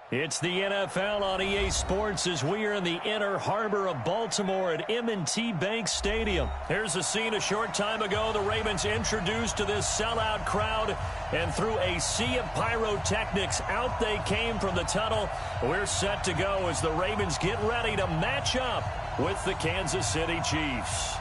It's the NFL on EA Sports as we are in the inner harbor of Baltimore at M&T Bank Stadium. Here's a scene a short time ago. The Ravens introduced to this sellout crowd, and through a sea of pyrotechnics, out they came from the tunnel. We're set to go as the Ravens get ready to match up with the Kansas City Chiefs.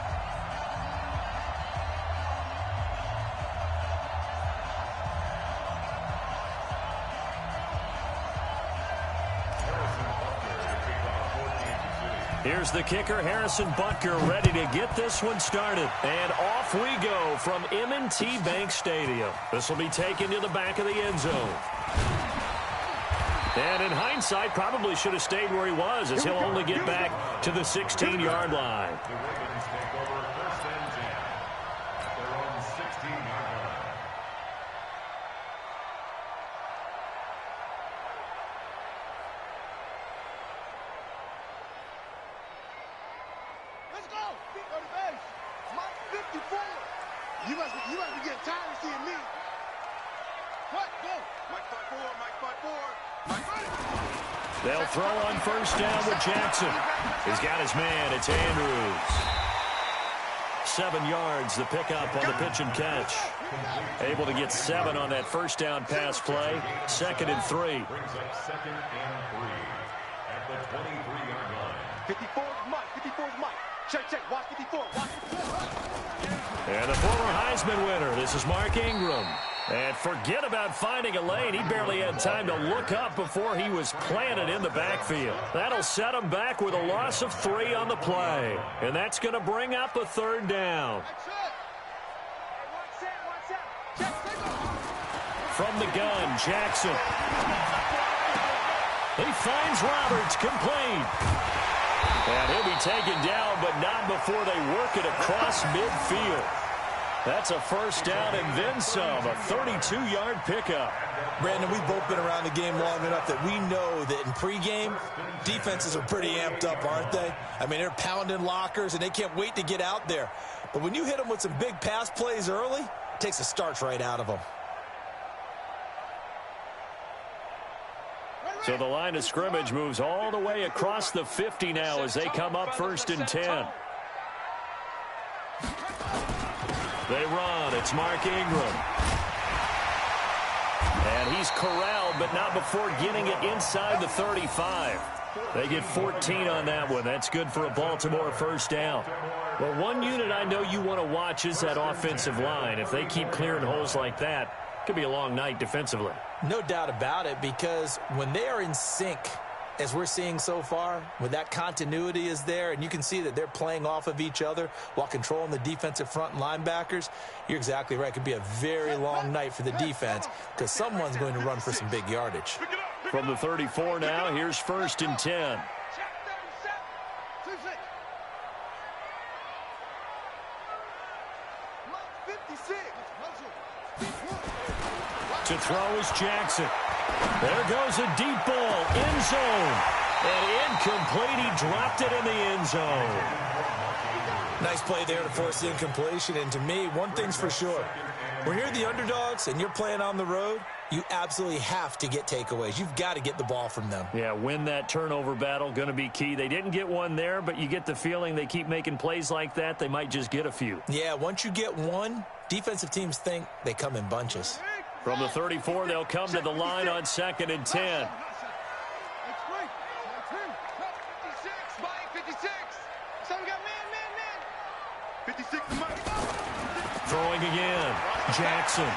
Here's the kicker, Harrison Butker, ready to get this one started. And off we go from M&T Bank Stadium. This will be taken to the back of the end zone. And in hindsight, probably should have stayed where he was, as he'll only get back to the 16-yard line. The Ravens take over 1st and 10 at their own 16-yard line. Let's go! Go to base. Mike 54. You must be getting tired of seeing me. What? Go. Mike 54. Mike 54. Mike 54. They'll throw on 1st down with Jackson. He's got his man. It's Andrews. 7 yards, the pickup on the pitch and catch. Able to get 7 on that 1st down pass play. 2nd and 3. Brings up 2nd and 3 at the 23-yard line. 54 is Mike. 54 is Mike. Check. Watch 54. Watch 54. And the former Heisman winner, this is Mark Ingram. And forget about finding a lane. He barely had time to look up before he was planted in the backfield. That'll set him back with a loss of 3 on the play. And that's going to bring up a 3rd down. From the gun, Jackson. He finds Roberts, complete. And he'll be taken down, but not before they work it across midfield. That's a 1st down and then some, a 32-yard pickup. Brandon, we've both been around the game long enough that we know that in pregame, defenses are pretty amped up, aren't they? I mean, they're pounding lockers, and they can't wait to get out there. But when you hit them with some big pass plays early, it takes the starch right out of them. So the line of scrimmage moves all the way across the 50 now as they come up 1st and 10. They run. It's Mark Ingram. And he's corralled, but not before getting it inside the 35. They get 14 on that one. That's good for a Baltimore 1st down. Well, one unit I know you want to watch is that offensive line. If they keep clearing holes like that, it could be a long night defensively. No doubt about it, because when they are in sync, as we're seeing so far, when that continuity is there and you can see that they're playing off of each other while controlling the defensive front linebackers, you're exactly right. It could be a very long night for the defense because someone's going to run for some big yardage. From the 34 now, here's 1st and 10. To throw is Jackson. There goes a deep ball, end zone. And incomplete, he dropped it in the end zone. Nice play there to force the incompletion. And to me, one thing's for sure. When you're the underdogs and you're playing on the road, you absolutely have to get takeaways. You've got to get the ball from them. Yeah, win that turnover battle, going to be key. They didn't get one there, but you get the feeling they keep making plays like that, they might just get a few. Yeah, once you get one, defensive teams think they come in bunches. From the 34, they'll come to the line on 2nd and 10. Throwing again, Jackson.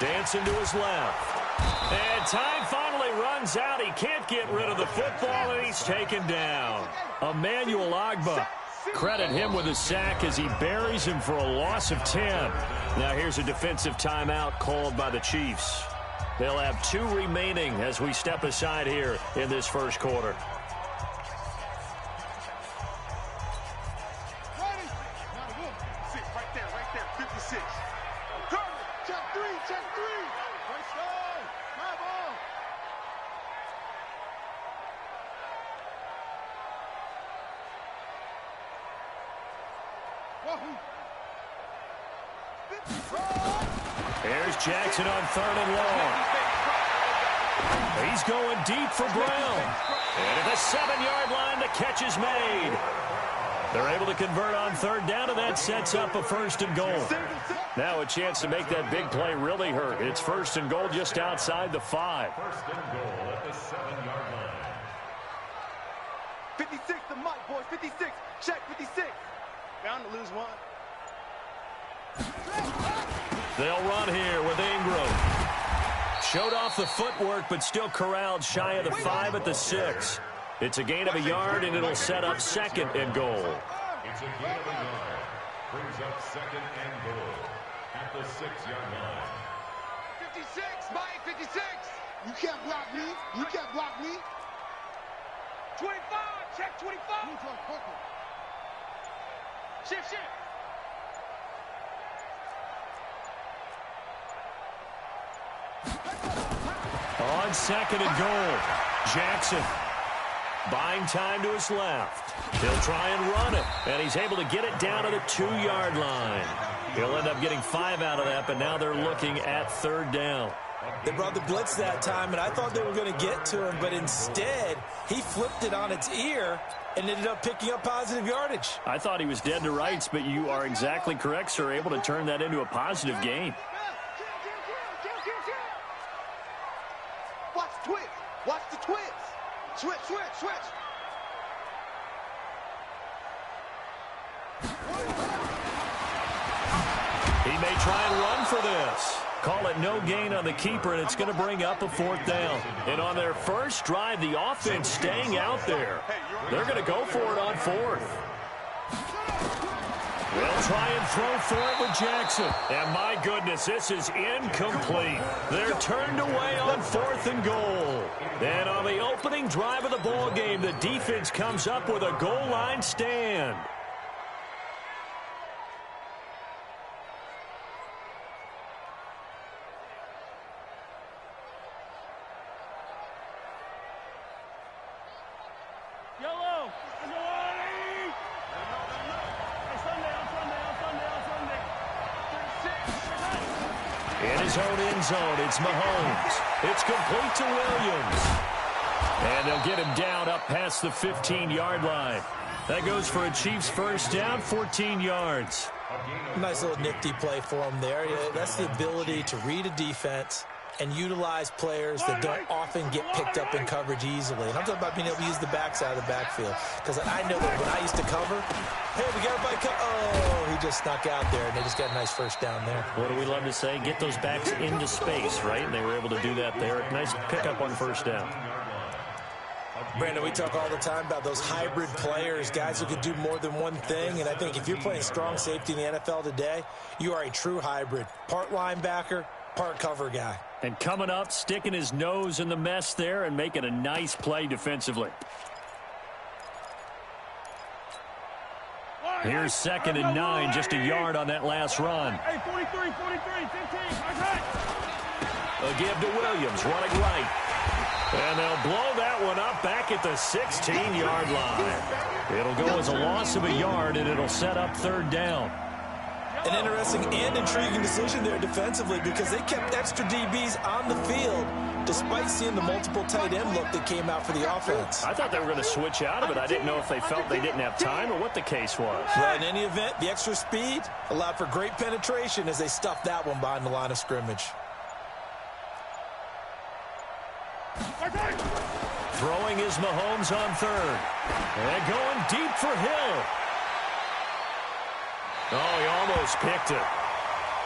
Dancing to his left. And time finally runs out. He can't get rid of the football, and he's taken down. Emmanuel Ogbah. Credit him with a sack as he buries him for a loss of 10. Now here's a defensive timeout called by the Chiefs. They'll have 2 remaining as we step aside here in this 1st quarter. Here's Jackson on 3rd and long. He's going deep for Brown. And at the 7-yard line, the catch is made. They're able to convert on third down, and that sets up a 1st and goal. Now a chance to make that big play really hurt. It's 1st and goal just outside the 5. 1st and goal at the 7-yard line. 56 to Mike, boys. 56. Check 56. Bound to lose one. They'll run here with Ingram. Showed off the footwork, but still corralled shy of the 5 at the 6. It's a gain of a yard, and it'll set up 2nd and goal. It's a gain of a yard. Brings up 2nd and goal at the 6-yard line. 56, Mike, 56. You can't block me. You can't block me. 25, check 25. Shift. On 2nd and goal, Jackson buying time to his left. He'll try and run it, and he's able to get it down to the 2-yard line. He'll end up getting 5 out of that, but now they're looking at 3rd down. They brought the blitz that time, and I thought they were going to get to him, but instead, he flipped it on its ear and ended up picking up positive yardage. I thought he was dead to rights, but you are exactly correct, sir, able to turn that into a positive gain. Watch the twist. Watch the twist. Switch. He may try and run for this. Call it no gain on the keeper, and it's going to bring up a 4th down. And on their first drive, the offense staying out there. They're going to go for it on 4th. They'll try and throw for it with Jackson. And my goodness, this is incomplete. They're turned away on 4th and goal. And on the opening drive of the ball game, the defense comes up with a goal line stand. Yellow. In his own end zone, it's Mahomes. It's complete to Williams. And they'll get him down up past the 15-yard line. That goes for a Chiefs 1st down, 14 yards. Nice little nifty play for him there. Yeah, that's the ability to read a defense and utilize players that don't often get picked up in coverage easily. And I'm talking about being able to use the backside of the backfield. Because I know that when I used to cover, hey, we got everybody oh, he just snuck out there, and they just got a nice 1st down there. What do we love to say? Get those backs into space, right? And they were able to do that there. Nice pickup on 1st down. Brandon, we talk all the time about those hybrid players, guys who can do more than one thing. And I think if you're playing strong safety in the NFL today, you are a true hybrid. Part linebacker, part cover guy. And coming up, sticking his nose in the mess there and making a nice play defensively. Here's 2nd and 9, just a yard on that last run. Hey, 43, 15. A give to Williams, running right. And they'll blow that one up back at the 16-yard line. It'll go as a loss of a yard, and it'll set up 3rd down. An interesting and intriguing decision there defensively because they kept extra DBs on the field despite seeing the multiple tight end look that came out for the offense. I thought they were going to switch out of it. I didn't know if they felt they didn't have time or what the case was. Well, in any event, the extra speed allowed for great penetration as they stuffed that one behind the line of scrimmage. Throwing is Mahomes on 3rd. And going deep for Hill. Oh, he almost picked it.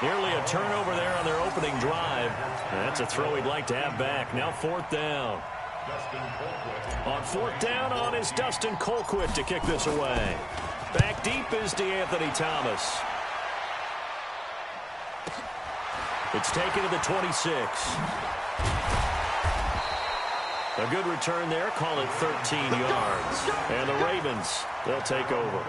Nearly a turnover there on their opening drive. That's a throw he'd like to have back. Now 4th down. On 4th down on is Dustin Colquitt to kick this away. Back deep is DeAnthony Thomas. It's taken to the 26. A good return there. Call it 13 yards. And the Ravens, they'll take over.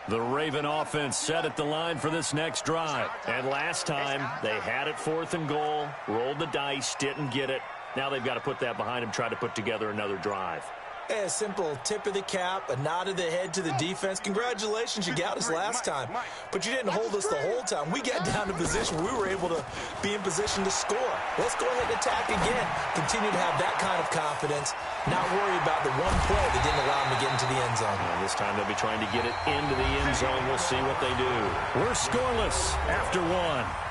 The Raven offense set at the line for this next drive. And last time, they had it 4th and goal, rolled the dice, didn't get it. Now they've got to put that behind them, try to put together another drive. A simple tip of the cap, a nod of the head to the defense. Congratulations, you got us last time. But you didn't hold us the whole time. We got down to position where we were able to be in position to score. Let's go ahead and attack again. Continue to have that kind of confidence. Not worry about the one play that didn't allow them to get into the end zone. And this time they'll be trying to get it into the end zone. We'll see what they do. We're scoreless after 1.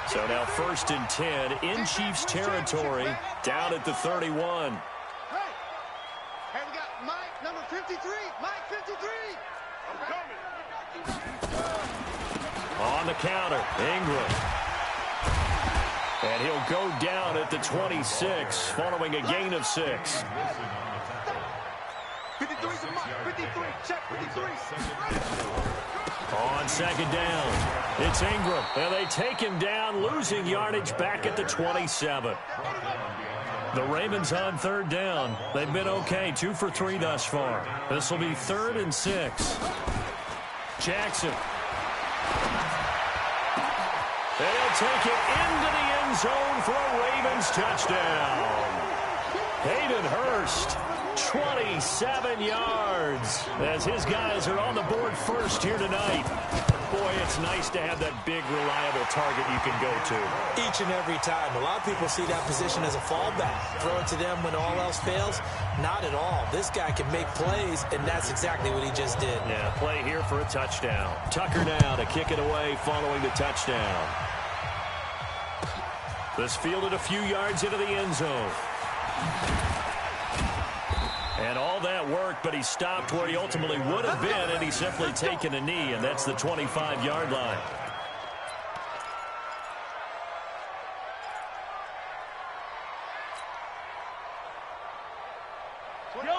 So now 1st and 10 in Chiefs territory, down at the 31. Hey, we got Mike, number 53. Mike, 53. I'm coming. On the counter, Ingram. And he'll go down at the 26, following a gain of 6. 53 to Mike, 53, check 53. On 2nd down, it's Ingram. And they take him down, losing yardage back at the 27. The Ravens on 3rd down. They've been okay, 2 for 3 thus far. This will be 3rd and 6. Jackson. And he'll take it into the end zone for a Ravens touchdown. Hayden Hurst, 27 yards, as his guys are on the board first here tonight. Boy, it's nice to have that big, reliable target you can go to. Each and every time. A lot of people see that position as a fallback. Throw it to them when all else fails. Not at all. This guy can make plays, and that's exactly what he just did. Yeah, play here for a touchdown. Tucker now to kick it away following the touchdown. This fielded a few yards into the end zone. And all that worked, but he stopped where he ultimately would have been, and he's simply taken a knee, and that's the 25-yard line.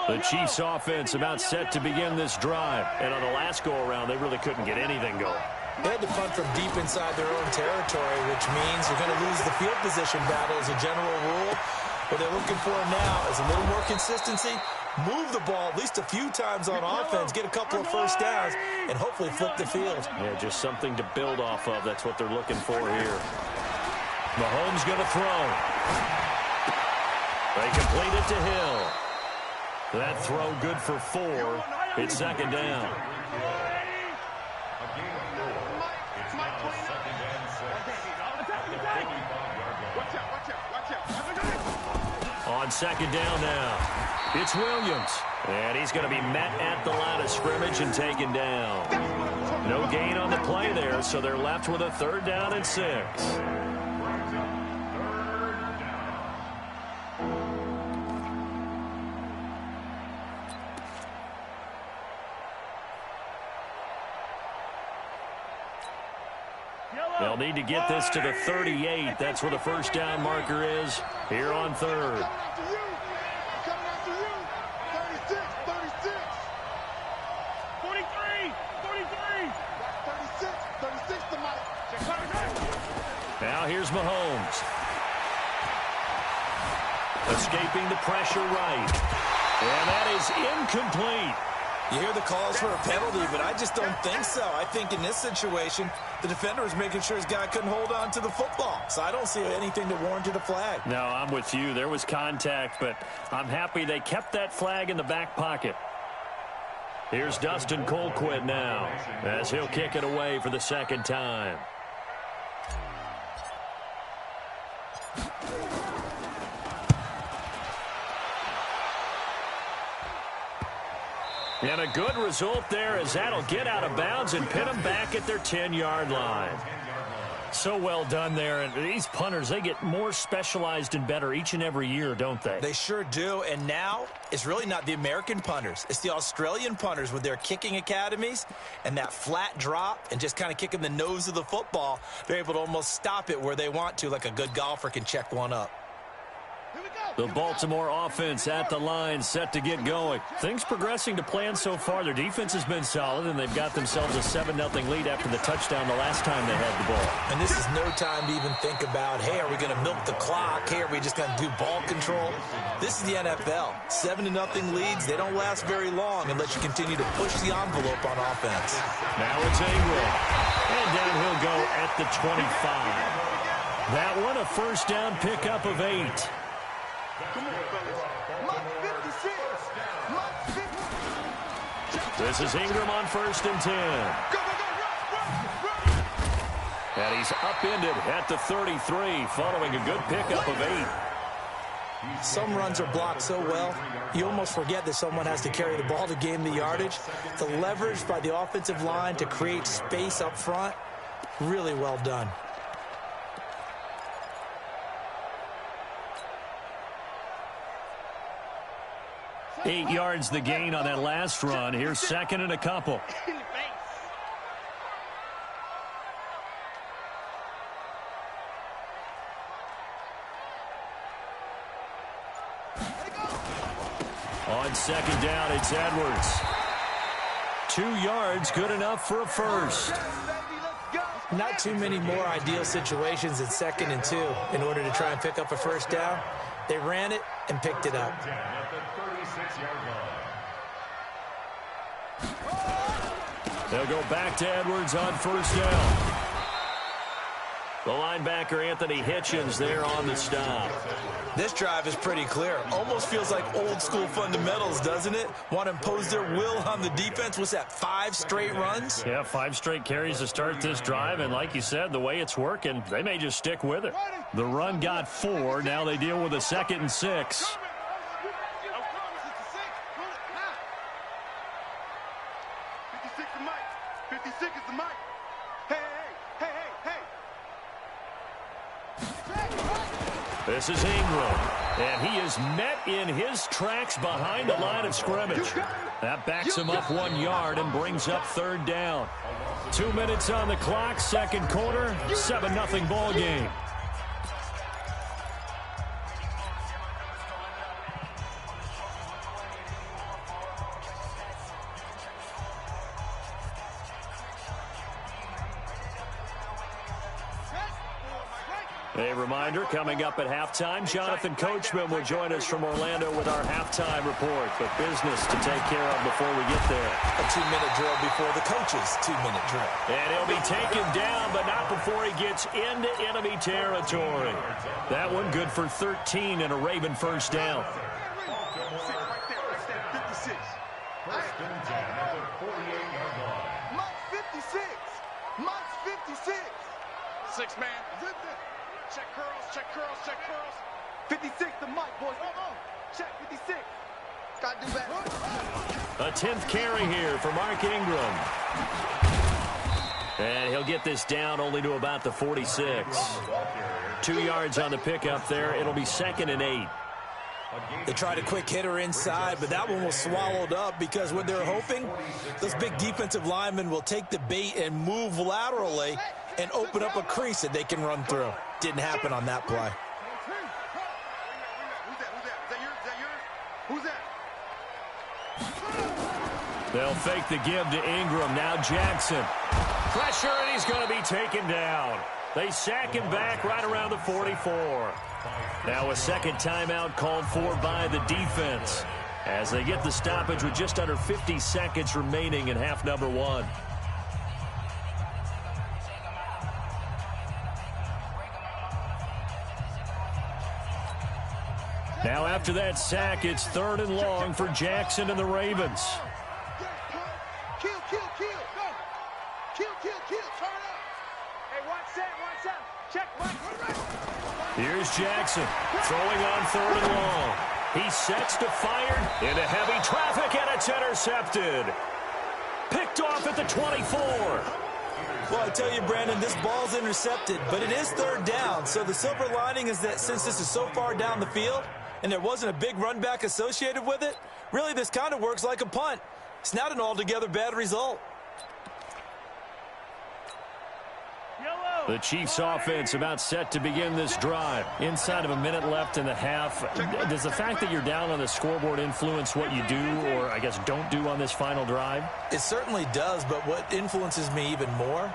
The Chiefs offense about set to begin this drive. And on the last go-around, they really couldn't get anything going. They had to punt from deep inside their own territory, which means you're going to lose the field position battle as a general rule. What they're looking for now is a little more consistency, move the ball at least a few times on offense, get a couple of first downs, and hopefully flip the field. Yeah, just something to build off of. That's what they're looking for here. Mahomes going to throw. They complete it to Hill. That throw good for 4. It's 2nd down. On 2nd down now, it's Williams. And he's going to be met at the line of scrimmage and taken down. No gain on the play there, so they're left with a 3rd down and 6. They'll need to get this to the 38. That's where the first down marker is here on 3rd. Coming after you. 36, 36. 43, 43. 36 to Mike. Now here's Mahomes. Escaping the pressure right. And that is incomplete. You hear the calls for a penalty, but I just don't think so. I think in this situation, the defender was making sure his guy couldn't hold on to the football. So I don't see anything to warrant a flag. No, I'm with you. There was contact, but I'm happy they kept that flag in the back pocket. Here's Dustin Colquitt now, as he'll kick it away for the 2nd time. And a good result there, as that'll get out of bounds and pin them back at their 10-yard line. So well done there. And these punters, they get more specialized and better each and every year, don't they? They sure do. And now it's really not the American punters. It's the Australian punters with their kicking academies and that flat drop and just kind of kicking the nose of the football. They're able to almost stop it where they want to, like a good golfer can check one up. Here we The Baltimore offense at the line, set to get going. Things progressing to plan so far. Their defense has been solid, and they've got themselves a 7-0 lead after the touchdown the last time they had the ball. And this is no time to even think about, hey, are we going to milk the clock? Hey, are we just going to do ball control? This is the NFL. 7-0 leads, they don't last very long unless you continue to push the envelope on offense. Now it's Ingram. And down he'll go at the 25. That one a first down pickup of 8. Come on, fellas. Mark 56. Mark 50. This is Ingram on 1st and 10. Go, go, go. Run. And he's upended at the 33, following a good pickup of 8. Some runs are blocked so well, you almost forget that someone has to carry the ball to gain the yardage. The leverage by the offensive line to create space up front, really well done. 8 yards the gain on that last run. Here's 2nd and a couple. On 2nd down, it's Edwards. 2 yards, good enough for a first. Not too many more ideal situations at 2nd and 2 in order to try and pick up a first down. They ran it and picked it up. They'll go back to Edwards on 1st down. The linebacker, Anthony Hitchens, there on the stop. This drive is pretty clear. Almost feels like old school fundamentals, doesn't it? Want to impose their will on the defense. Was that 5 straight runs? Yeah, 5 straight carries to start this drive. And like you said, the way it's working, they may just stick with it. The run got 4. Now they deal with a 2nd and 6. 56 is Mike. 56 is the Mike. Hey, hey, hey, hey, hey. This is Ingram. And he is met in his tracks behind the line of scrimmage. That backs him up 1 yard and brings up 3rd down. 2 minutes on the clock, 2nd quarter, 7-0 ball game. A reminder, coming up at halftime, Jonathan Coachman will join us from Orlando with our halftime report. But business to take care of before we get there. A 2-minute drill before the coach's 2-minute drill. And he'll be taken down, but not before he gets into enemy territory. That one good for 13 and a Raven first down. 56. Mike's 56. Mike's 56. 6-man. Check curls, check curls, check curls. 56 to Mike, boys. Check 56. Got to do better. A 10th carry here for Mark Ingram. And he'll get this down only to about the 46. 2 yards on the pickup there. It'll be 2nd and 8. They tried a quick hitter inside, but that one was swallowed up because what they're hoping, those big defensive linemen will take the bait and move laterally and open up a crease that they can run through. Didn't happen on that play. Who's that? They'll fake the give to Ingram. Now Jackson. Pressure, and he's going to be taken down. They sack him back right around the 44. Now a 2nd timeout called for by the defense as they get the stoppage with just under 50 seconds remaining in half number 1. Now after that sack, it's 3rd and long for Jackson and the Ravens. Kill. Go. Kill. Turn up. Hey, watch that. Check, Mike. Here's Jackson throwing on 3rd and long. He sets to fire into heavy traffic, and it's intercepted. Picked off at the 24. Well, I tell you, Brandon, this ball's intercepted, but it is 3rd down. So the silver lining is that since this is so far down the field and there wasn't a big run back associated with it, really this kind of works like a punt. It's not an altogether bad result. The Chiefs offense about set to begin this drive. Inside of a minute left in the half. Does the fact that you're down on the scoreboard influence what you do, or I guess don't do on this final drive? It certainly does, but what influences me even more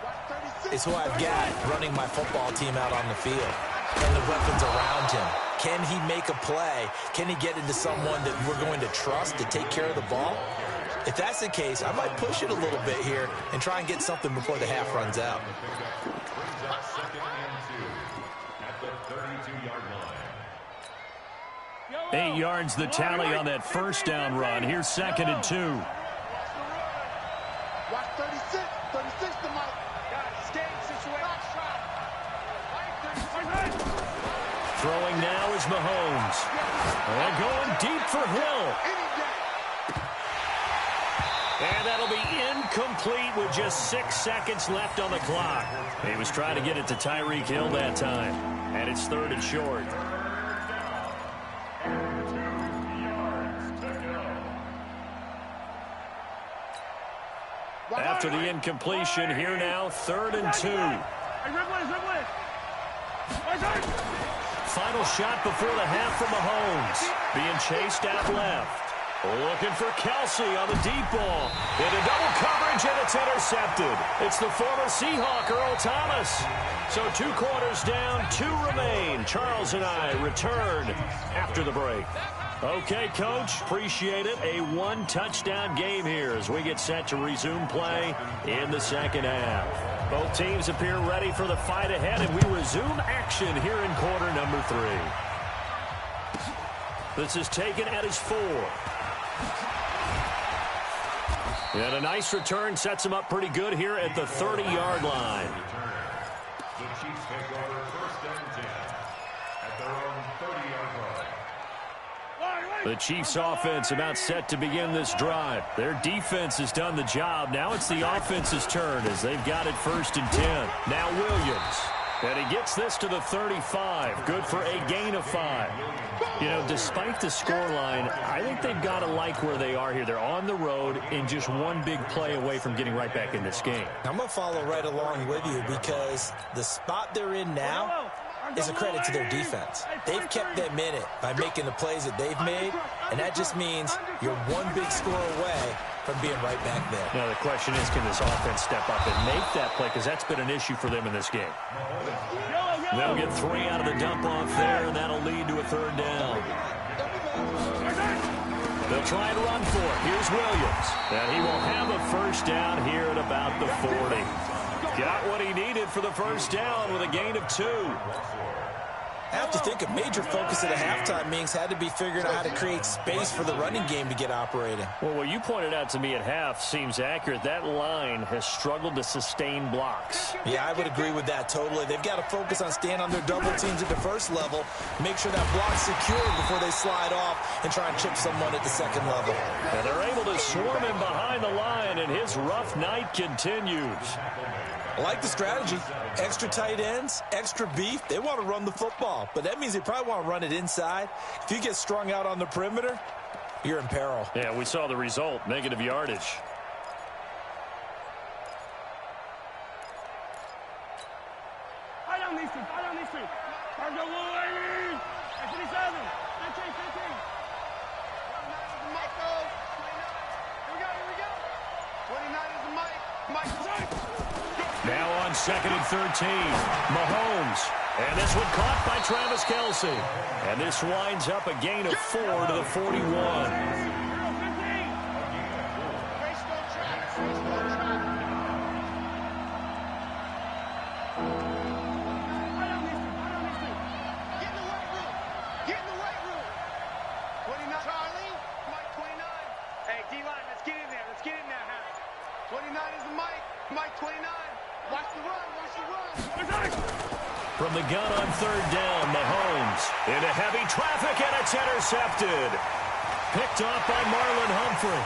is who I've got running my football team out on the field and the weapons around him. Can he make a play? Can he get into someone that we're going to trust to take care of the ball? If that's the case, I might push it a little bit here and try and get something before the half runs out. Second and 2 at the 32-yard line. 8 yards the tally on that first down run. Here's 2nd and 2. Watch 36. 36 to Mike. Got it. Escape situation. Throwing now is Mahomes. And going deep for Hill. And that'll be incomplete with just 6 seconds left on the clock. He was trying to get it to Tyreek Hill that time. And it's 3rd and short. After the incompletion, here now, 3rd and 2. Final shot before the half from Mahomes. Being chased out left. Looking for Kelsey on the deep ball. Into double coverage, and it's intercepted. It's the former Seahawk, Earl Thomas. So 2 quarters down, 2 remain. Charles and I return after the break. Okay, Coach, appreciate it. A 1-touchdown game here as we get set to resume play in the second half. Both teams appear ready for the fight ahead, and we resume action here in quarter number 3. This is taken at his 4. And a nice return sets him up pretty good here at the 30-yard line. The Chiefs take over 1st and 10 at their own 30-yard line. The Chiefs offense about set to begin this drive. Their defense has done the job. Now it's the offense's turn as they've got it 1st and 10. Now Williams. And he gets this to the 35. Good for a gain of 5. You know, despite the scoreline, I think they've got to like where they are here. They're on the road and just one big play away from getting right back in this game. I'm going to follow right along with you because the spot they're in now is a credit to their defense. They've kept them in it by making the plays that they've made, and that just means you're one big score away from being right back there. Now the question is, can this offense step up and make that play? Because that's been an issue for them in this game. They'll get 3 out of the dump-off there, and that'll lead to a 3rd down. They'll try and run for it. Here's Williams. And he will have a 1st down here at about the 40. Got what he needed for the 1st down with a gain of 2. I have to think a major focus at a halftime means had to be figuring out how to create space for the running game to get operating. Well, what you pointed out to me at half seems accurate. That line has struggled to sustain blocks. Yeah, I would agree with that totally. They've got to focus on staying on their double teams at the first level, make sure that block's secure before they slide off and try and chip someone at the second level. And they're able to swarm him behind the line, and his rough night continues. I like the strategy. Extra tight ends, extra beef. They want to run the football, but that means they probably want to run it inside. If you get strung out on the perimeter, you're in peril. Yeah, we saw the result, negative yardage. I don't need to. Cargo away. 27. 15. Michael. Here we go. 29 is the Mike. Now on 2nd and 13, Mahomes. And this one caught by Travis Kelce. And this winds up a gain of 4 to the 41. From the gun on 3rd down, Mahomes into heavy traffic, and it's intercepted. Picked off by Marlon Humphrey.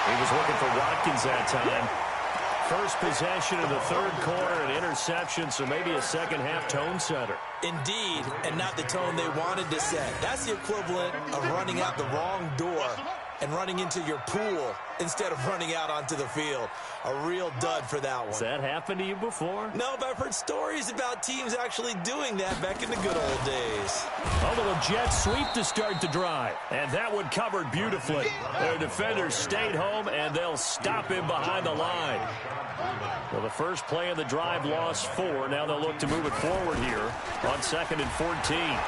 He was looking for Watkins that time. First possession of the 3rd quarter, an interception, so maybe a second-half tone setter. Indeed, and not the tone they wanted to set. That's the equivalent of running out the wrong door and running into your pool instead of running out onto the field. A real dud for that one. Has that happened to you before? No, but I've heard stories about teams actually doing that back in the good old days. A little jet sweep to start the drive. And that one covered beautifully. Their defenders stayed home, and they'll stop him behind the line. Well, the first play of the drive lost 4. Now they'll look to move it forward here on 2nd and 14.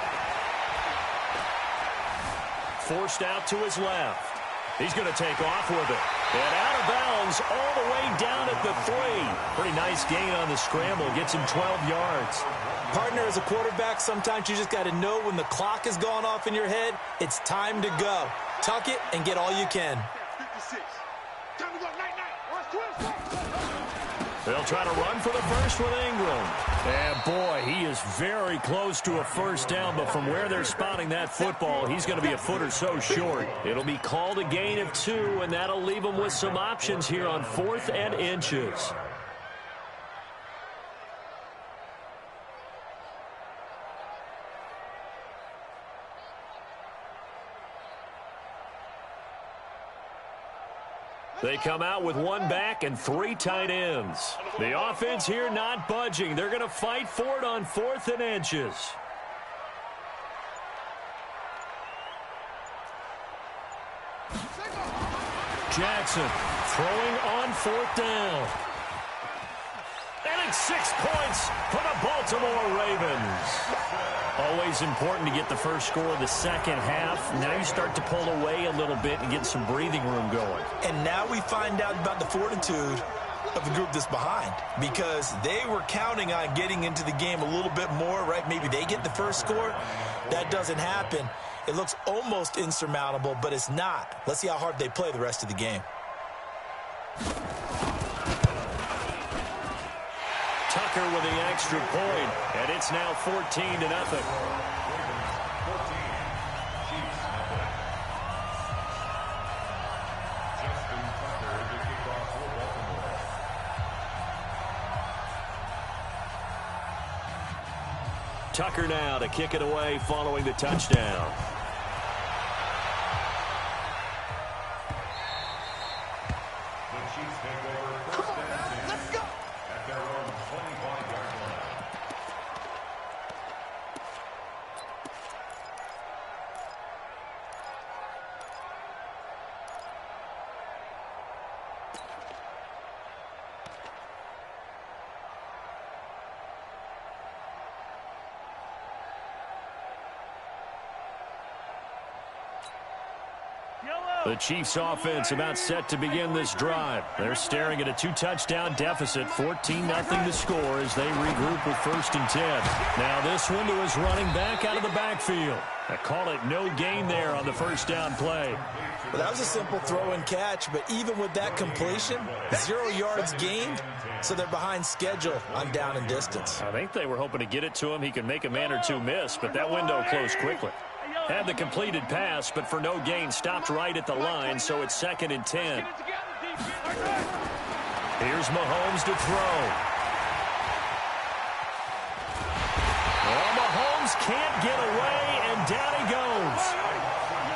Forced out to his left. He's going to take off with it. And out of bounds all the way down at the 3. Pretty nice gain on the scramble. Gets him 12 yards. Partner, as a quarterback, sometimes you just got to know when the clock has gone off in your head, it's time to go. Tuck it and get all you can. 56. Time to go. Night. Watch 12. They'll try to run for the first with Ingram. And, boy, he is very close to a first down, but from where they're spotting that football, he's going to be a foot or so short. It'll be called a gain of 2, and that'll leave him with some options here on 4th and inches. They come out with 1 back and 3 tight ends. The offense here not budging. They're going to fight for it on 4th and inches. Jackson throwing on 4th down. And it's 6 points for the Baltimore Ravens. Always important to get the first score of the second half. Now you start to pull away a little bit and get some breathing room going. And now we find out about the fortitude of the group that's behind, because they were counting on getting into the game a little bit more, right? Maybe they get the first score. That doesn't happen. It looks almost insurmountable, but it's not. Let's see how hard they play the rest of the game. Tucker with the extra point, and it's now 14-0. Tucker now to kick it away following the touchdown. The Chiefs offense about set to begin this drive. They're staring at a 2-touchdown deficit, 14-0 to score as they regroup with 1st and 10. Now this one to his running back out of the backfield. I call it no gain there on the first down play. Well, that was a simple throw and catch, but even with that completion, 0 yards gained, so they're behind schedule on down and distance. I think they were hoping to get it to him. He could make a man or two miss, but that window closed quickly. Had the completed pass, but for no gain, stopped right at the line, so it's 2nd and 10. Here's Mahomes to throw. Well, Mahomes can't get away, and down he goes.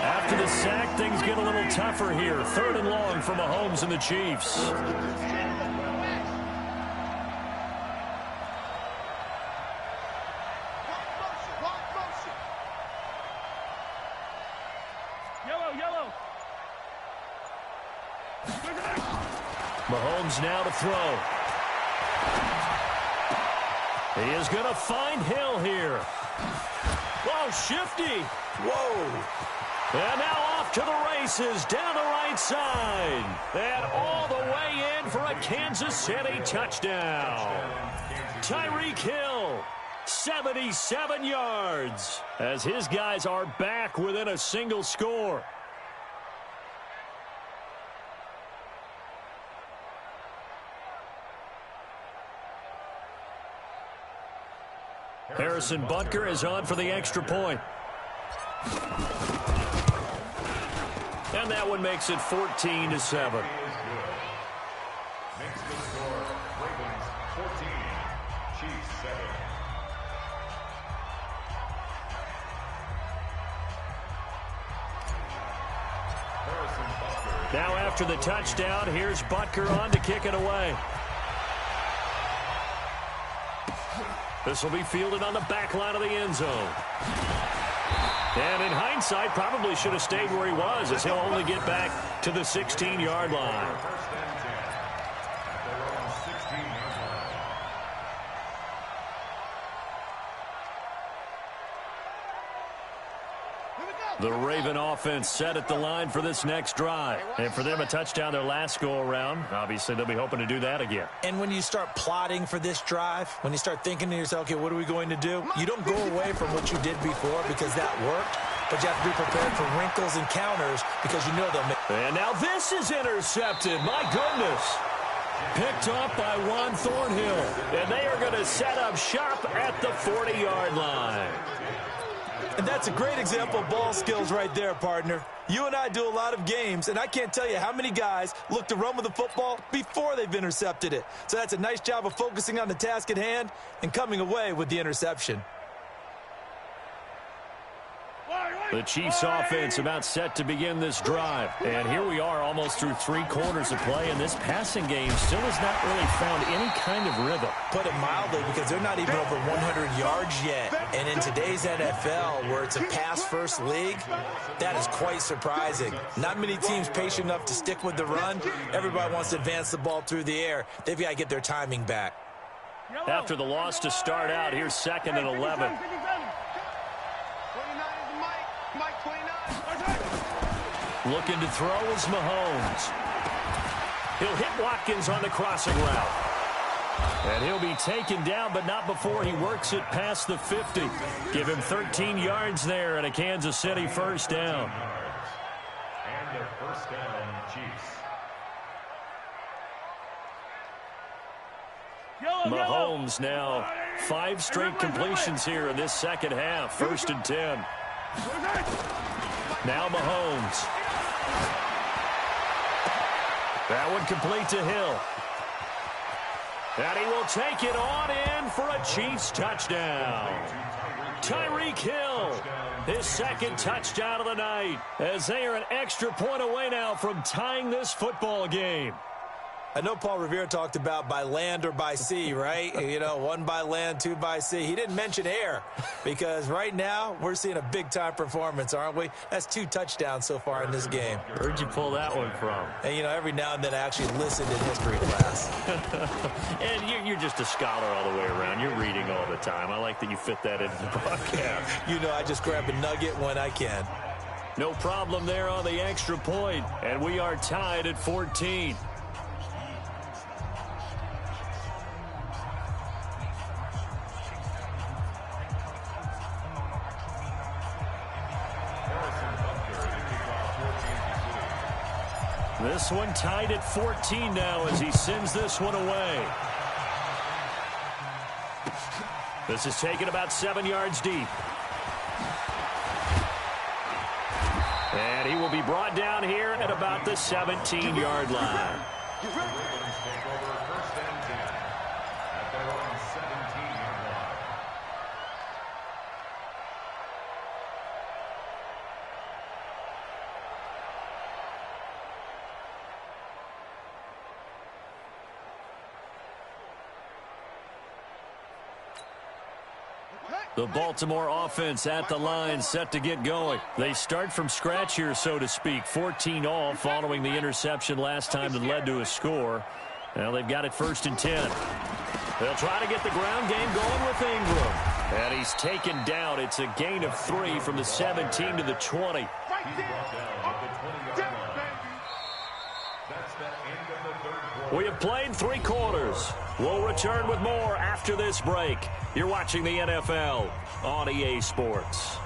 After the sack, things get a little tougher here. 3rd and long for Mahomes and the Chiefs. Mahomes now to throw. He is going to find Hill here. Whoa, shifty. Whoa. And now off to the races down the right side. And all the way in for a Kansas City touchdown. Tyreek Hill, 77 yards, as his guys are back within a single score. Harrison Butker is on for the extra point. And that one makes it 14-7. Makes the score Ravens 14, Chiefs 7. Harrison Now after the touchdown, here's Butker on to kick it away. This will be fielded on the back line of the end zone. And in hindsight, probably should have stayed where he was, as he'll only get back to the 16-yard line. The Raven offense set at the line for this next drive. And for them, a touchdown their last go-around. Obviously, they'll be hoping to do that again. And when you start plotting for this drive, when you start thinking to yourself, okay, what are we going to do? You don't go away from what you did before because that worked. But you have to be prepared for wrinkles and counters because you know they'll make. And now this is intercepted. My goodness. Picked off by Juan Thornhill. And they are going to set up shop at the 40-yard line. And that's a great example of ball skills right there, partner. You and I do a lot of games, and I can't tell you how many guys look to run with the football before they've intercepted it. So that's a nice job of focusing on the task at hand and coming away with the interception. The Chiefs offense about set to begin this drive. And here we are almost through 3 quarters of play, and this passing game still has not really found any kind of rhythm. Put it mildly, because they're not even over 100 yards yet. And in today's NFL, where it's a pass-first league, that is quite surprising. Not many teams patient enough to stick with the run. Everybody wants to advance the ball through the air. They've got to get their timing back. After the loss to start out, here's 2nd and 11. Looking to throw is Mahomes. He'll hit Watkins on the crossing route. And he'll be taken down, but not before he works it past the 50. Give him 13 yards there and a Kansas City first down. And a first down, Chiefs. Mahomes now 5 straight completions here in this second half. 1st and 10. Now Mahomes. That one complete to Hill. And he will take it on in for a Chiefs touchdown. Tyreek Hill, his 2nd touchdown of the night, as they are an extra point away now from tying this football game. I know Paul Revere talked about by land or by sea, right? You know, 1 by land, 2 by sea. He didn't mention air because right now we're seeing a big-time performance, aren't we? That's 2 touchdowns so far in this game. Where'd you pull that one from? And, you know, every now and then I actually listened in history class. And you're just a scholar all the way around. You're reading all the time. I like that you fit that into the broadcast. You know, I just grab a nugget when I can. No problem there on the extra point. And we are tied at 14. This one tied at 14 now as he sends this one away. This is taken about 7 yards deep. And he will be brought down here at about the 17-yard line. The Baltimore offense at the line, set to get going. They start from scratch here, so to speak. 14 all following the interception last time that led to a score. Now they've got it 1st and 10. They'll try to get the ground game going with Ingram. And he's taken down. It's a gain of 3 from the 17 to the 20. We have played 3 quarters. We'll return with more after this break. You're watching the NFL on EA Sports.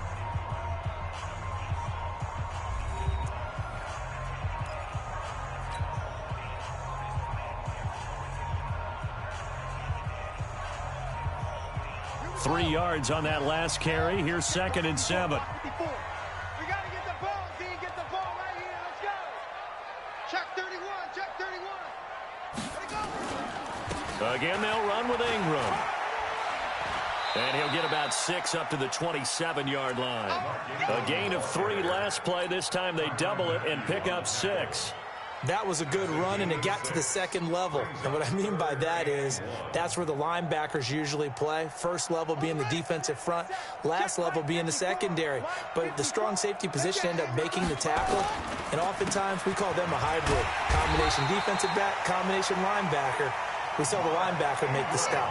Three yards on that last carry. Here's 2nd and 7. We got to get the ball, D. Get the ball right here. Let's go. Check 31. Check 31. Again, they'll run with Ingram. And he'll get about 6 up to the 27-yard line. A gain of 3 last play. This time they double it and pick up 6. That was a good run, and it got to the second level. And what I mean by that is that's where the linebackers usually play. First level being the defensive front, last level being the secondary. But the strong safety position ended up making the tackle, and oftentimes we call them a hybrid. Combination defensive back, combination linebacker. We saw the linebacker make the stop.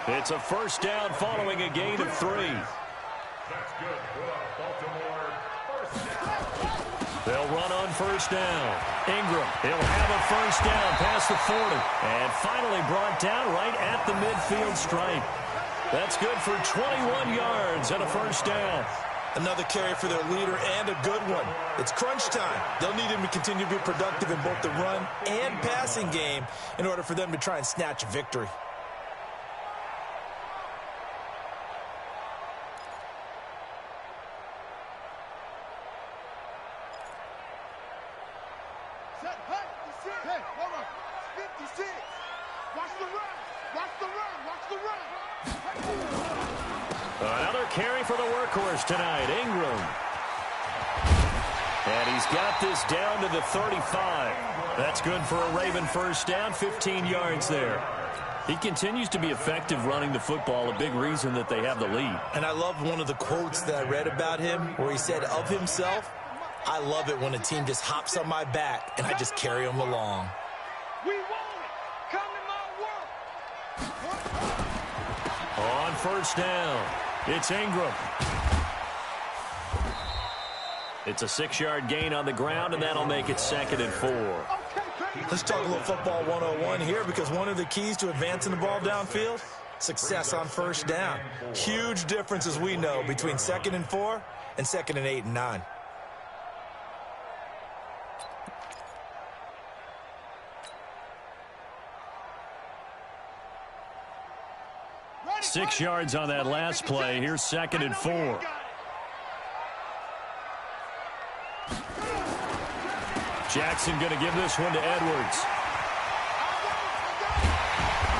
It's a first down following a gain of 3. That's good for Baltimore. First down. They'll run on first down. Ingram, he'll have a first down past the 40. And finally brought down right at the midfield stripe. That's good for 21 yards and a first down. Another carry for their leader and a good one. It's crunch time. They'll need him to continue to be productive in both the run and passing game in order for them to try and snatch a victory. Another carry for the workhorse tonight, Ingram. And he's got this down to the 35. That's good for a Raven first down, 15 yards there. He continues to be effective running the football, a big reason that they have the lead. And I love one of the quotes that I read about him where he said of himself, "I love it when a team just hops on my back and I just carry them along." We want it. Come in my world. On first down, it's Ingram. It's a 6-yard gain on the ground, and that'll make it 2nd and 4. Let's talk a little football 101 here, because one of the keys to advancing the ball downfield, success on first down. Huge difference, as we know, between 2nd and 4 and 2nd and 8 and 9. Six yards on that last play. Here's 2nd and 4. Jackson going to give this one to Edwards.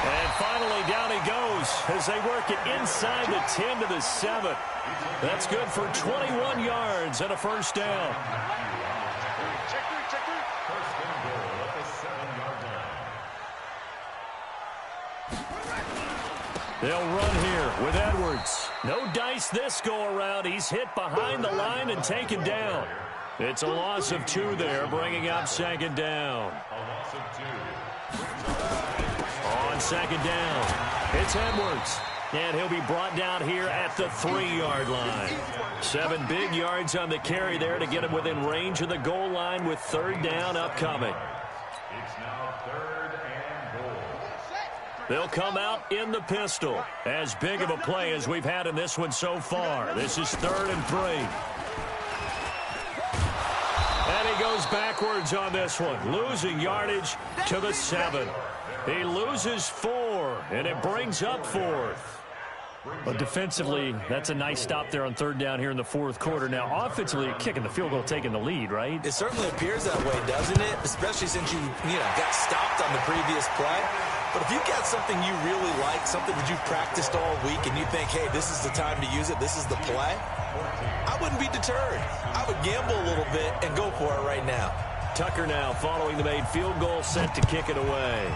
And finally down he goes as they work it inside the 10 to the 7. That's good for 21 yards and a first down. First and goal at the 7-yard line. They'll run here with Edwards. No dice this go around. He's hit behind the line and taken down. It's a loss of 2 there, bringing up 2nd down. A loss of 2. On 2nd down, it's Edwards. And he'll be brought down here at the 3-yard line. 7 big yards on the carry there to get him within range of the goal line with 3rd down upcoming. It's now 3rd and goal. They'll come out in the pistol. As big of a play as we've had in this one so far. This is 3rd and 3. And he goes backwards on this one, losing yardage to the 7. He loses 4, and it brings up 4th. But defensively, that's a nice stop there on 3rd down here in the 4th quarter. Now, offensively, kicking the field goal, taking the lead, right? It certainly appears that way, doesn't it? Especially since you got stopped on the previous play. But if you've got something you really like, something that you've practiced all week, and you think, hey, this is the time to use it, this is the play, I wouldn't be deterred. I would gamble a little bit and go for it right now. Tucker now following the made field goal, set to kick it away.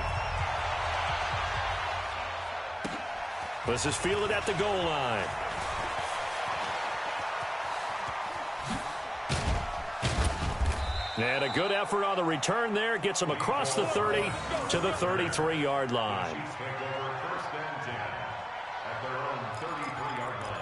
This is fielded at the goal line. And a good effort on the return there. Gets him across the 30 to the 33-yard line. Chiefs take over 1st and 10 at their own 33-yard line.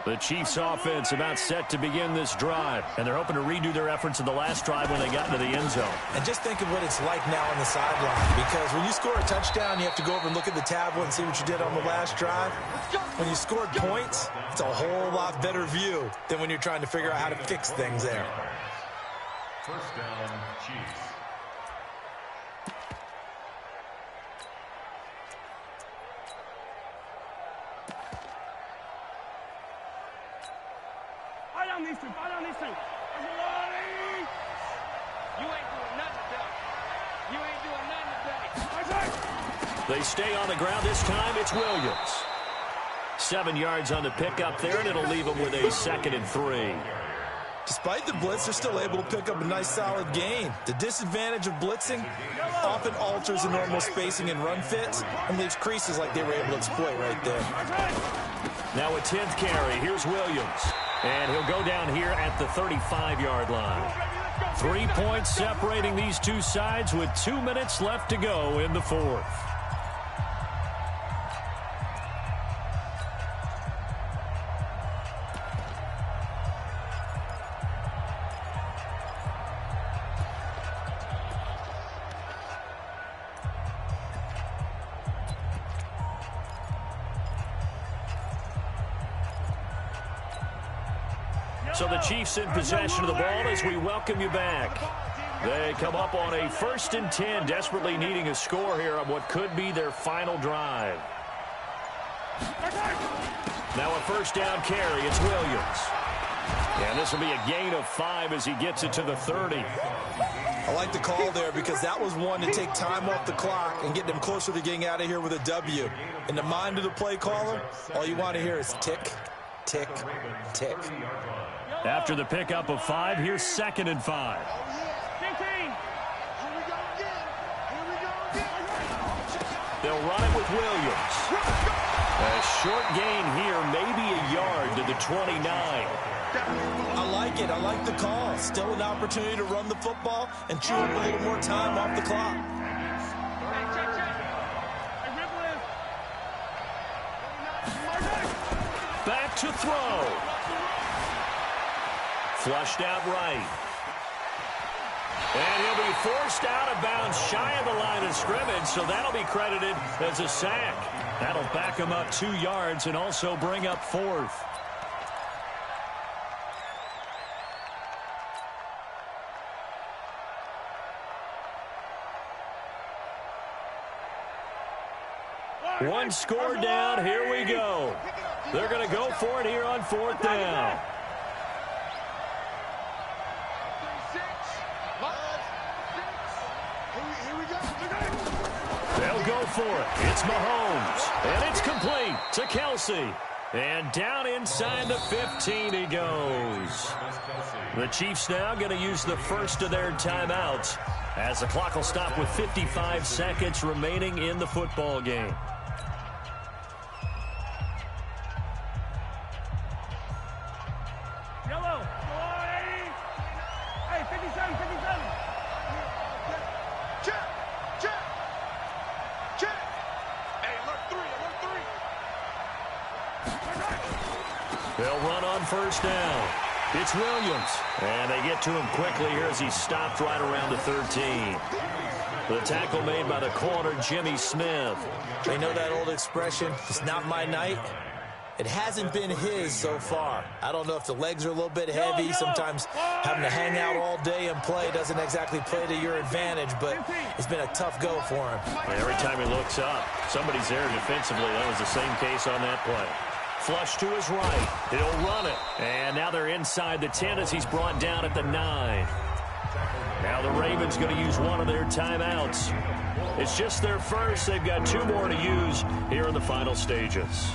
The Chiefs offense about set to begin this drive, and they're hoping to redo their efforts in the last drive when they got into the end zone. And just think of what it's like now on the sideline, because when you score a touchdown, you have to go over and look at the tablet and see what you did on the last drive. When you scored points, it's a whole lot better view than when you're trying to figure out how to fix things there. 1st down, Chiefs. Fight on these two. You ain't doing nothing today. You ain't doing nothing today. They stay on the ground. This time it's Williams. 7 yards on the pickup there, and it'll leave them with a 2nd and 3. Despite the blitz, they're still able to pick up a nice, solid gain. The disadvantage of blitzing often alters the normal spacing and run fits and leaves creases like they were able to exploit right there. Now a 10th carry. Here's Williams. And he'll go down here at the 35-yard line. 3 points separating these two sides with 2 minutes left to go in the fourth. So the Chiefs in possession of the ball as we welcome you back. They come up on a 1st and 10, desperately needing a score here on what could be their final drive. Now a 1st down carry. It's Williams. And this will be a gain of 5 as he gets it to the 30. I like the call there because that was one to take time off the clock and get them closer to getting out of here with a W. In the mind of the play caller, all you want to hear is tick, tick, tick. After the pickup of 5, here's 2nd and 5. They'll run it with Williams. A short gain here, maybe a yard to the 29. I like it. I like the call. Still an opportunity to run the football and chew up a little more time off the clock. Back to throw. Flushed out right. And he'll be forced out of bounds shy of the line of scrimmage, so that'll be credited as a sack. That'll back him up 2 yards and also bring up 4th. One score down. Here we go. They're going to go for it here on 4th down. They'll go for it. It's Mahomes. And it's complete to Kelsey. And down inside the 15 he goes. The Chiefs now going to use the first of their timeouts as the clock will stop with 55 seconds remaining in the football game. They'll run on 1st down. It's Williams. And they get to him quickly here as he stopped right around the 13. The tackle made by the corner, Jimmy Smith. They know that old expression, it's not my night. It hasn't been his so far. I don't know if the legs are a little bit heavy. Sometimes having to hang out all day and play doesn't exactly play to your advantage, but it's been a tough go for him. Every time he looks up, somebody's there defensively. That was the same case on that play. Flush to his right. He'll run it. And now they're inside the 10 as he's brought down at the 9. Now the Ravens going to use one of their timeouts. It's just their first. They've got 2 more to use here in the final stages.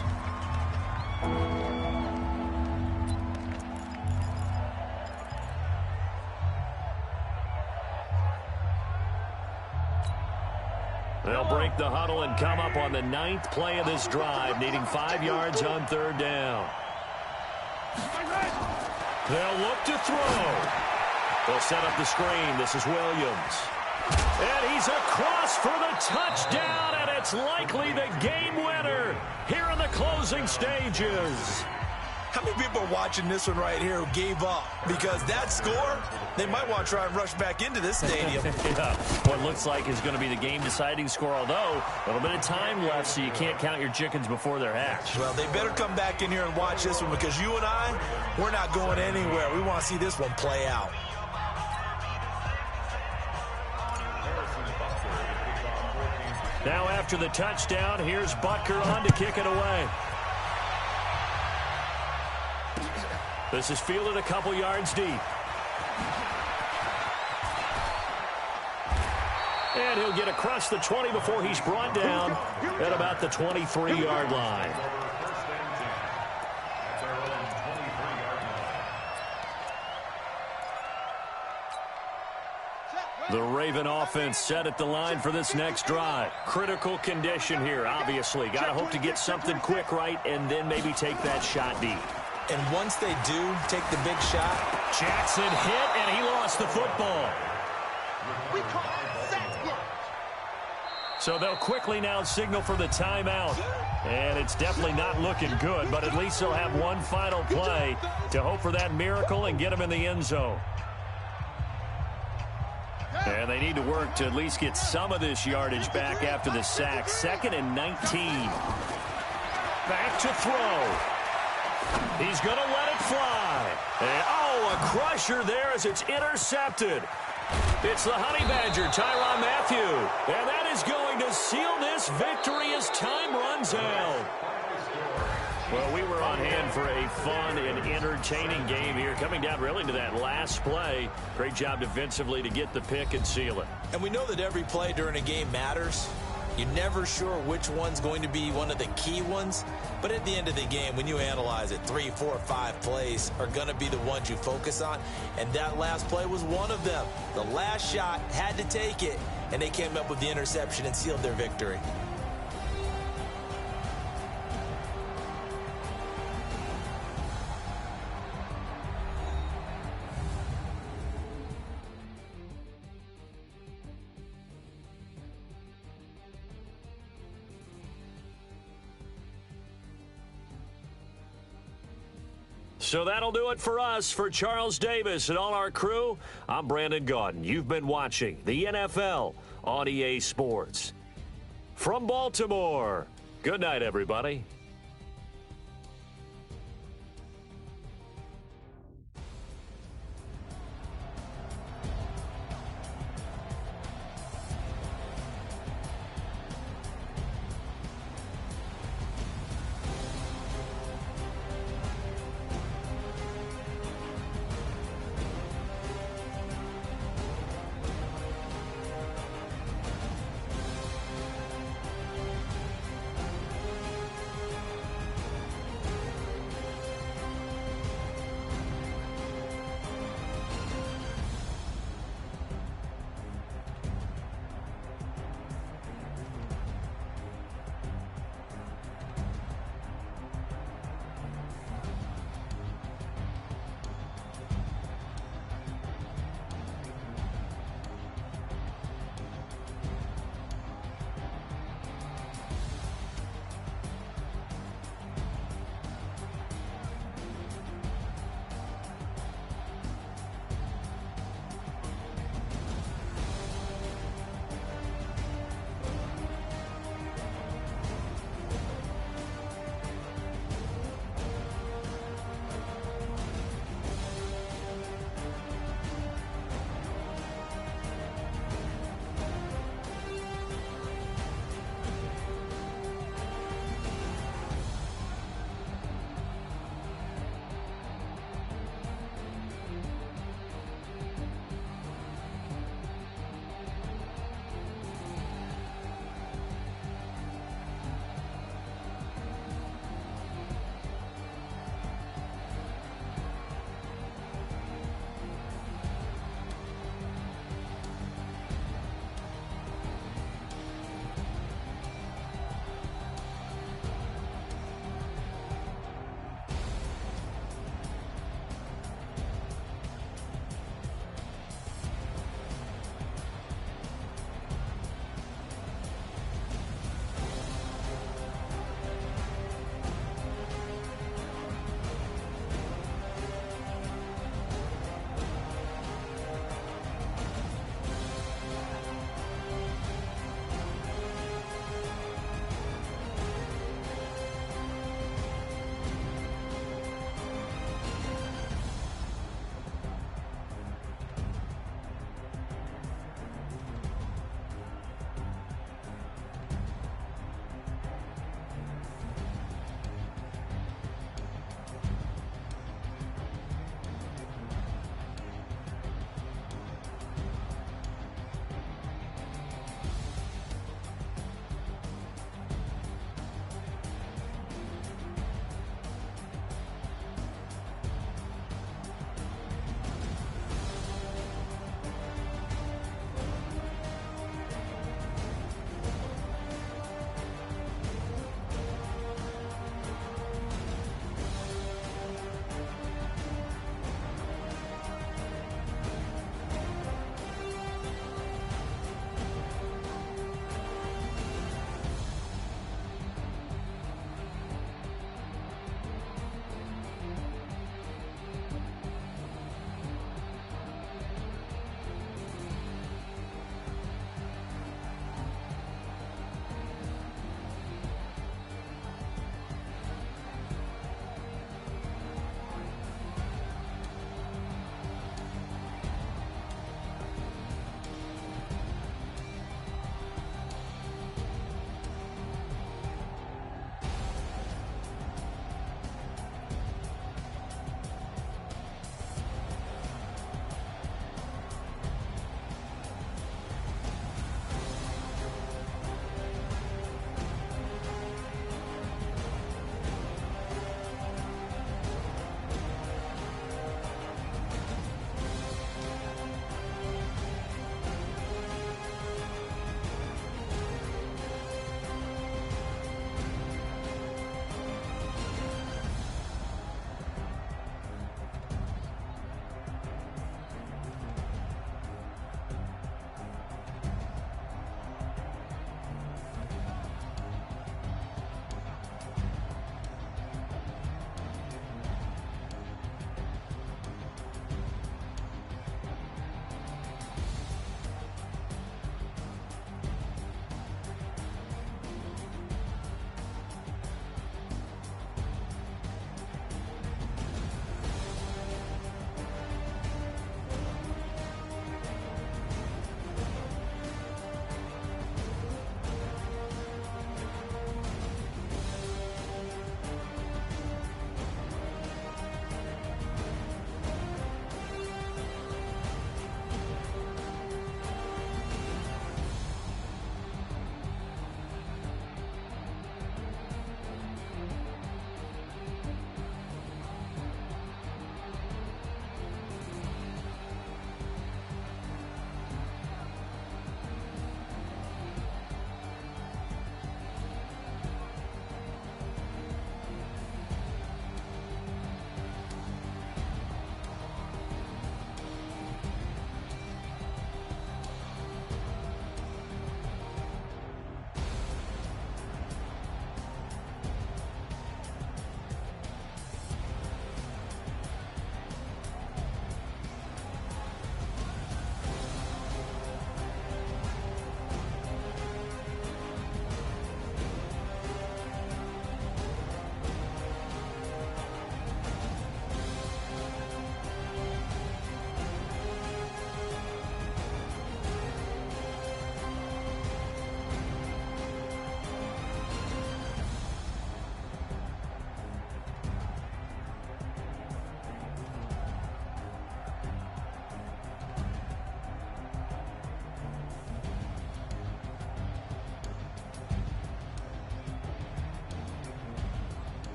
They'll break the huddle and come up on the 9th play of this drive, needing 5 yards on 3rd down. They'll look to throw. They'll set up the screen. This is Williams. And he's across for the touchdown, and it's likely the game winner here in the closing stages. How many people are watching this one right here who gave up? Because that score, they might want to try and rush back into this stadium. Yeah, what looks like is going to be the game-deciding score, although a little bit of time left, so you can't count your chickens before they're hatched. Well, they better come back in here and watch this one because you and I, we're not going anywhere. We want to see this one play out. Now after the touchdown, here's Butker on to kick it away. This is fielded a couple yards deep. And he'll get across the 20 before he's brought down at about the 23-yard line. The Raven offense set at the line for this next drive. Critical condition here, obviously. Got to hope to get something quick right and then maybe take that shot deep. And once they do take the big shot, Jackson hit, and he lost the football. We call it sack block. So they'll quickly now signal for the timeout. And it's definitely not looking good, but at least they'll have one final play to hope for that miracle and get them in the end zone. And they need to work to at least get some of this yardage back after the sack. 2nd and 19. Back to throw. He's going to let it fly. And, oh, a crusher there as it's intercepted. It's the Honey Badger, Tyrann Mathieu. And that is going to seal this victory as time runs out. Well, we were on hand for a fun and entertaining game here, coming down really to that last play. Great job defensively to get the pick and seal it. And we know that every play during a game matters. You're never sure which one's going to be one of the key ones. But at the end of the game, when you analyze it, 3, 4, 5 plays are going to be the ones you focus on. And that last play was one of them. The last shot had to take it, and they came up with the interception and sealed their victory. So that'll do it for us. For Charles Davis and all our crew, I'm Brandon Gaudin. You've been watching the NFL on EA Sports. From Baltimore, good night, everybody.